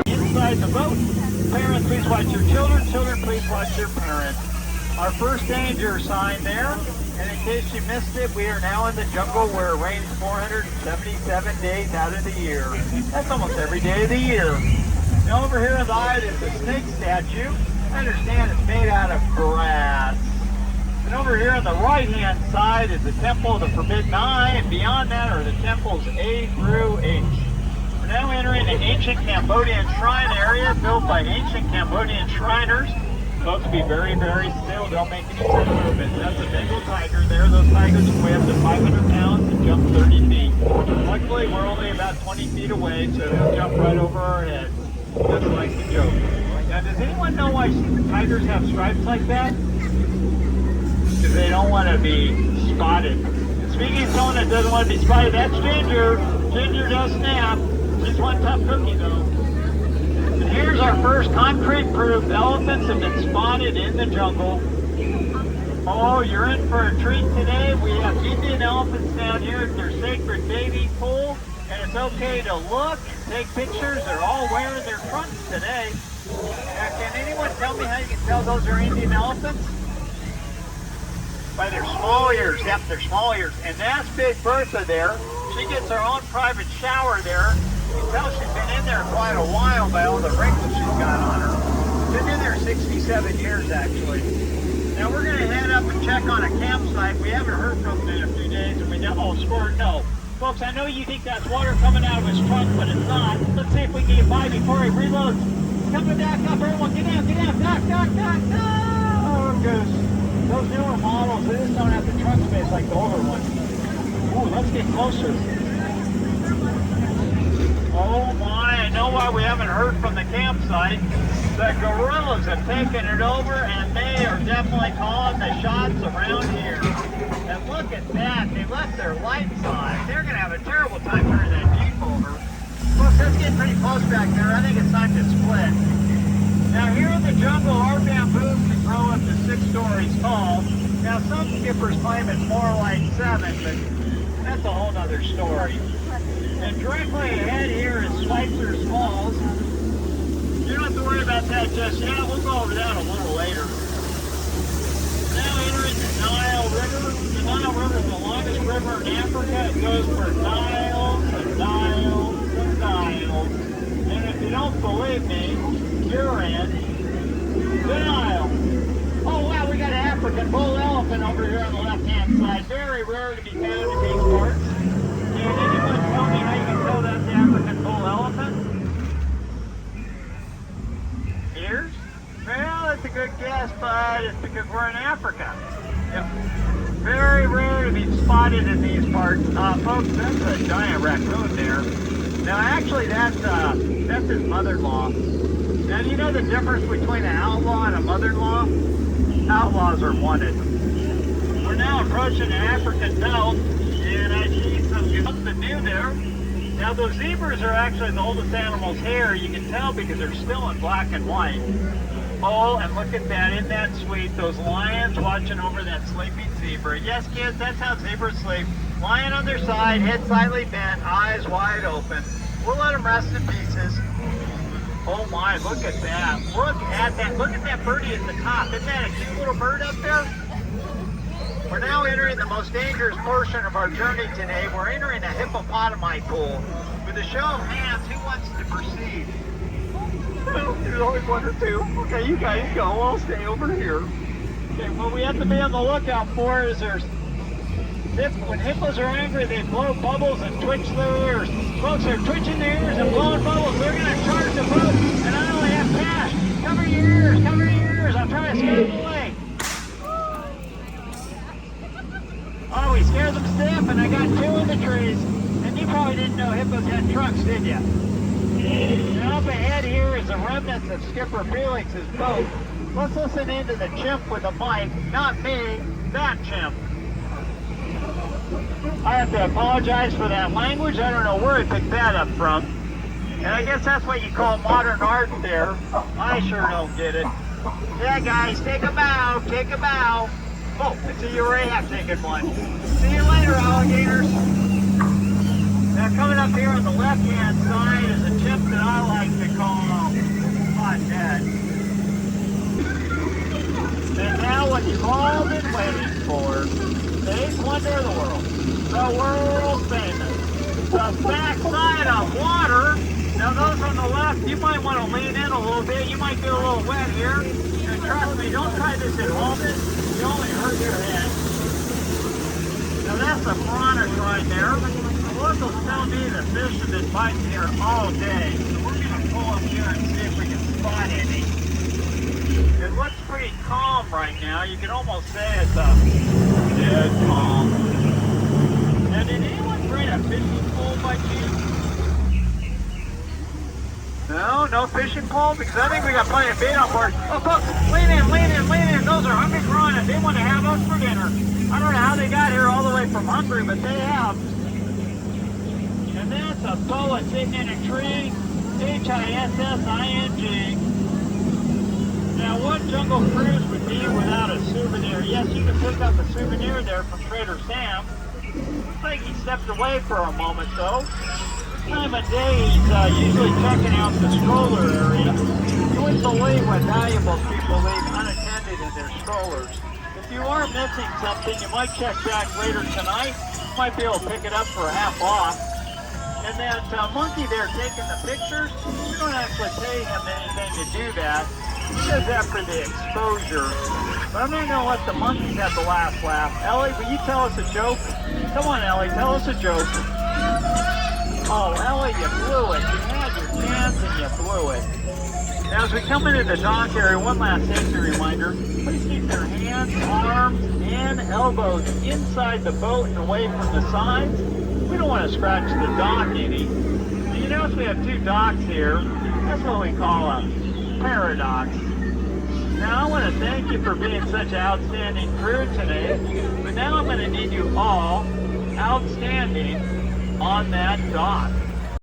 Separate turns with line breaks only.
Inside the boat, parents please watch your children, children please watch your parents. Our first danger sign there, and in case you missed it, we are now in the jungle where it rains 477 days out of the year. That's almost every day of the year. Now over here on the side is the snake statue. I understand it's made out of grass. And over here on the right-hand side is the Temple of the Forbidden Eye, and beyond that are the temples A through H. We're now entering the ancient Cambodian shrine area built by ancient Cambodian Shriners. Folks, be very, very still. Don't make any sudden movements. That's a Bengal tiger there. Those tigers can weigh up to 500 pounds and jump 30 feet. Luckily, we're only about 20 feet away, so they'll jump right over our heads. Just like the joke. Now, does anyone know why tigers have stripes like that? Because they don't want to be spotted. And speaking of someone that doesn't want to be spotted, that's Ginger. Ginger does snap. She's one tough cookie, though. And here's our first concrete proof. Elephants have been spotted in the jungle. Oh, you're in for a treat today. We have Indian elephants down here at their sacred bathing pool. And it's okay to look, take pictures. They're all wearing their trunks today. Now, can anyone tell me how you can tell those are Indian elephants? By their small ears. Yep, their small ears. And that's Big Bertha there. She gets her own private shower there. You can tell she's been in there quite a while by all the wrinkles she's got on her. Been in there 67 years, actually. Now we're going to head up and check on a campsite. We haven't heard from them in a few days, and we know, oh, Squirt, no. Folks, I know you think that's water coming out of his trunk, but it's not. Let's see if we can get by before he reloads. Coming back up, everyone, get down, dock, no! Because those newer models, they just don't have the trunk space like the older ones. Ooh, let's get closer. Oh my, I know why we haven't heard from the campsite. The gorillas have taken it over, and they are definitely calling the shots around here. And look at that, they left their lights on. They're going to have a terrible time turning that Jeep over. Folks, that's getting pretty close back there. I think it's time to split. Now here in the jungle, our bamboos can grow up to 6 stories tall. Now some skippers claim it's more like 7, but that's a whole other story. And directly ahead here is Schweitzer Falls. You don't have to worry about that just yet. We'll go over that a little later. Now entering the Nile River. The Nile River is the longest river in Africa. It goes for miles and miles and miles. And if you don't believe me, you're in the Nile. Oh wow, we got an African bull elephant over here on the left-hand side. Very rare to be found in these parts. Can anyone tell me how you can tell that's the African bull elephant? Ears? Well, that's a good guess, but it's because we're in Africa. Yep. Very rare to be spotted in these parts. Folks, that's a giant raccoon there. Now, actually, that's his mother-in-law. Now, do you know the difference between an outlaw and a mother-in-law? Outlaws are wanted. We're now approaching the African belt, and I see something new there. Now, those zebras are actually the oldest animals here. You can tell because they're still in black and white. Oh, and look at that. Isn't that sweet? Those lions watching over that sleeping zebra. Yes, kids, that's how zebras sleep. Lying on their side, head slightly bent, eyes wide open. We'll let them rest in pieces. Oh my, look at that. Look at that. Look at that birdie at the top. Isn't that a cute little bird up there? We're now entering the most dangerous portion of our journey today. We're entering a hippopotami pool. With a show of hands, who wants to proceed? Well, there's always one or two. Okay, you guys go. I'll stay over here. Okay, what we have to be on the lookout for is when hippos are angry, they blow bubbles and twitch their ears. Folks are twitching their ears and blowing bubbles. They're going to charge the boat, and I only have cash. Cover your ears, cover your ears. I'm trying to scare them away. Oh, we scared them stiff, and I got 2 in the trees. And you probably didn't know hippos had trunks, did you? And up ahead here is a remnants of Skipper Felix's boat. Let's listen into the chimp with the mic. Not me, that chimp. I have to apologize for that language. I don't know where I picked that up from. And I guess that's what you call modern art there. I sure don't get it. Yeah, guys, take a bow, take a bow. Oh, I see you already have taken one. See you later, alligators. Now, coming up here on the left-hand side is a chimp that I like to call Hot Dad. And now what you've all been waiting for, the eighth wonder of the world, the world famous, the backside of water. Now those on the left, you might want to lean in a little bit. You might get a little wet here. And trust me, don't try this at home. You only hurt your head. Now that's the piranha right there. The locals tell me the fish have been biting here all day. So we're going to pull up here and see if we can spot any. It looks pretty calm right now. You can almost say it's a dead calm. Now did anyone bring a fishing pole by chance? No, no fishing pole? Because I think we got plenty of bait on board. Oh, folks, lean in, lean in, lean in. Those are hungry piranhas. They want to have us for dinner. I don't know how they got here all the way from Hungary, but they have. And that's a boa sitting in a tree. H-I-S-S-I-G. Now, what jungle cruise would be without a souvenir? Yes, you can pick up a souvenir there from Trader Sam. Looks like he stepped away for a moment, though. Time of day, he's usually checking out the stroller area. You wouldn't believe what valuables people leave unattended in their strollers. If you are missing something, you might check back later tonight. You might be able to pick it up for half off. And that monkey there taking the pictures, you don't actually pay him anything to do that. He does that for the exposure. But I'm not going to let the monkeys have the last laugh. Ellie, will you tell us a joke? Come on, Ellie, tell us a joke. Oh, Ellie, you blew it. You had your chance and you blew it. Now, as we come into the dock area, one last safety reminder. Please keep your hands, arms, and elbows inside the boat and away from the sides. We don't want to scratch the dock any. You notice we have two docks here. That's what we call a paradox. Now, I want to thank you for being such an outstanding crew today. But now I'm going to need you all outstanding on that dock.